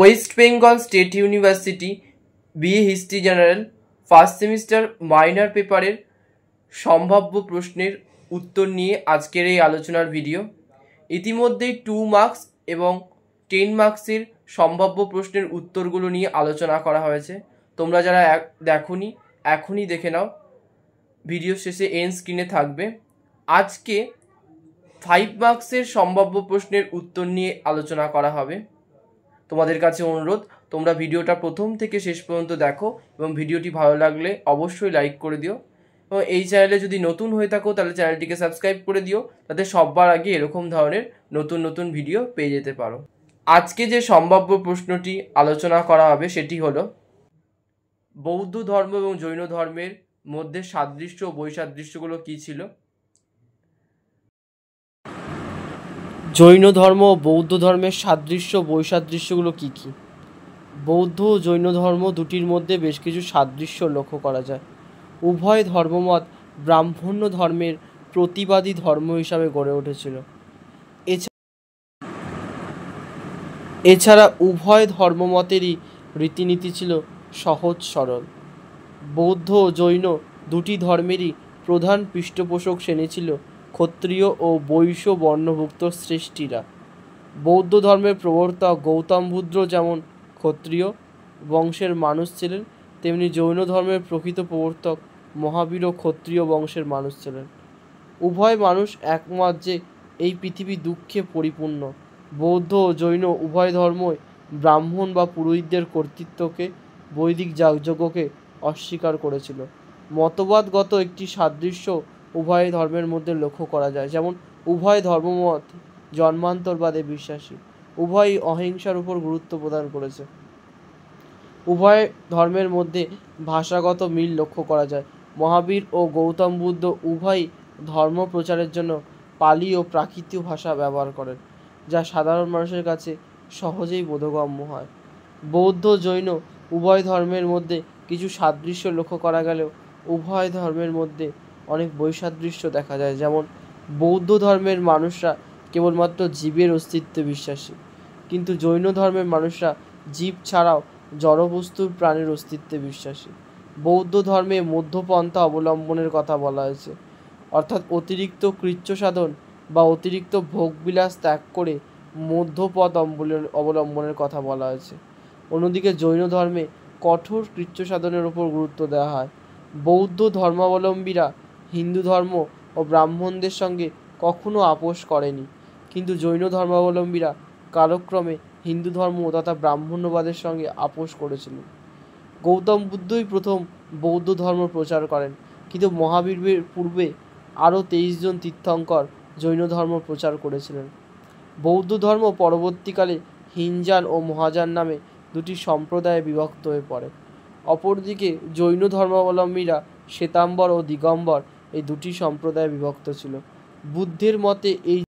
West Bengal state university BA history general first semester minor পেপারের সম্ভাব্য প্রশ্নের উত্তর নিয়ে আজকের এই আলোচনার ভিডিও। ইতিমধ্যেই 2 মার্কস এবং 10 মার্কসের সম্ভাব্য প্রশ্নের উত্তরগুলো নিয়ে আলোচনা করা হয়েছে। তোমরা যারা দেখোনি এখনই দেখে নাও, ভিডিও শেষে এন্ড স্ক্রিনে থাকবে। আজকে 5 মার্কসের সম্ভাব্য প্রশ্নের উত্তর নিয়ে আলোচনা করা হবে। তোমাদের কাছে অনুরোধ, তোমরা ভিডিওটা প্রথম থেকে শেষ পর্যন্ত দেখো এবং ভিডিওটি ভালো লাগলে অবশ্যই লাইক করে দিও, এবং এই চ্যানেলে যদি নতুন হয়ে থাকো তাহলে চ্যানেলটিকে সাবস্ক্রাইব করে দিও, যাতে সবার আগে এরকম ধরনের নতুন নতুন ভিডিও পেয়ে যেতে পারো। আজকে যে সম্ভাব্য প্রশ্নটি আলোচনা করা হবে সেটি হলো, বৌদ্ধ ধর্ম এবং জৈন ধর্মের মধ্যে সাদৃশ্য ও বৈসাদৃশ্যগুলো কী ছিল? জৈন ধর্ম ও বৌদ্ধ ধর্মের সাদৃশ্য বৈসাদৃশ্যগুলো কী কী? বৌদ্ধ ও জৈন ধর্ম দুটির মধ্যে বেশ কিছু সাদৃশ্য লক্ষ্য করা যায়। উভয় ধর্মমত ব্রাহ্মণ্য ধর্মের প্রতিবাদী ধর্ম হিসাবে গড়ে উঠেছিল। এছাড়া উভয় ধর্মমতেরই রীতিনীতি ছিল সহজ সরল। বৌদ্ধ ও জৈন দুটি ধর্মেরই প্রধান পৃষ্ঠপোষক শ্রেণী ছিল ক্ষত্রিয় ও বৈশ্য বর্ণভুক্ত শ্রেষ্ঠীরা। বৌদ্ধ ধর্মের প্রবর্তক গৌতম বুদ্ধ যেমন ক্ষত্রিয় বংশের মানুষ ছিলেন, তেমনি জৈন ধর্মের প্রকৃত প্রবর্তক মহাবীরও ক্ষত্রিয় বংশের মানুষ ছিলেন। উভয় মানুষ একমত যে এই পৃথিবী দুঃখে পরিপূর্ণ। বৌদ্ধ ও জৈন উভয় ধর্মই ব্রাহ্মণ বা পুরোহিতদের কর্তৃত্বকে, বৈদিক যাগযজ্ঞকে অস্বীকার করেছিল। মতবাদগত একটি সাদৃশ্য উভয় ধর্মের মধ্যে লক্ষ্য করা যায়, যেমন উভয় ধর্মমত জন্মান্তরবাদে বিশ্বাসী, উভয়ই অহিংসার উপর গুরুত্ব প্রদান করেছে। উভয় ধর্মের মধ্যে ভাষাগত মিল লক্ষ্য করা যায়। মহাবীর ও গৌতম বুদ্ধ উভয়ই ধর্ম প্রচারের জন্য পালি ও প্রাকৃত ভাষা ব্যবহার করেন, যা সাধারণ মানুষের কাছে সহজেই বোধগম্য হয়। বৌদ্ধ জৈন উভয় ধর্মের মধ্যে কিছু সাদৃশ্য লক্ষ্য করা গেলেও উভয় ধর্মের মধ্যে অনেক বৈসাদৃশ্য দেখা যায়, যেমন বৌদ্ধ ধর্মের মানুষরা কেবলমাত্র জীবের অস্তিত্বে বিশ্বাসী, কিন্তু জৈন ধর্মের মানুষরা জীব ছাড়াও জড়বস্তুর প্রাণের অস্তিত্বে বিশ্বাসী। বৌদ্ধ ধর্মে মধ্যপন্থা অবলম্বনের কথা বলা হয়েছে, অর্থাৎ অতিরিক্ত কৃচ্ছ সাধন বা অতিরিক্ত ভোগবিলাস ত্যাগ করে মধ্যপথ অবলম্বনের কথা বলা হয়েছে। অন্যদিকে জৈন ধর্মে কঠোর কৃচ্ছ সাধনের উপর গুরুত্ব দেওয়া হয়। বৌদ্ধ ধর্মাবলম্বীরা হিন্দু ধর্ম ও ব্রাহ্মণদের সঙ্গে কখনো আপোষ করেনি, কিন্তু জৈন ধর্মাবলম্বীরা কালক্রমে হিন্দু ধর্ম তথা ব্রাহ্মণ্যবাদের সঙ্গে আপোষ করেছিলেন। গৌতম বুদ্ধই প্রথম বৌদ্ধ ধর্ম প্রচার করেন, কিন্তু মহাবীরের পূর্বে আরও 23 জন তীর্থঙ্কর জৈন ধর্ম প্রচার করেছিলেন। বৌদ্ধ ধর্ম পরবর্তীকালে হিনজান ও মহাযান নামে দুটি সম্প্রদায়ে বিভক্ত হয়ে পড়ে। অপরদিকে জৈন ধর্মাবলম্বীরা শ্বেতাম্বর ও দিগম্বর এই দুটি সম্প্রদায়ে বিভক্ত ছিল। বুদ্ধের মতে এই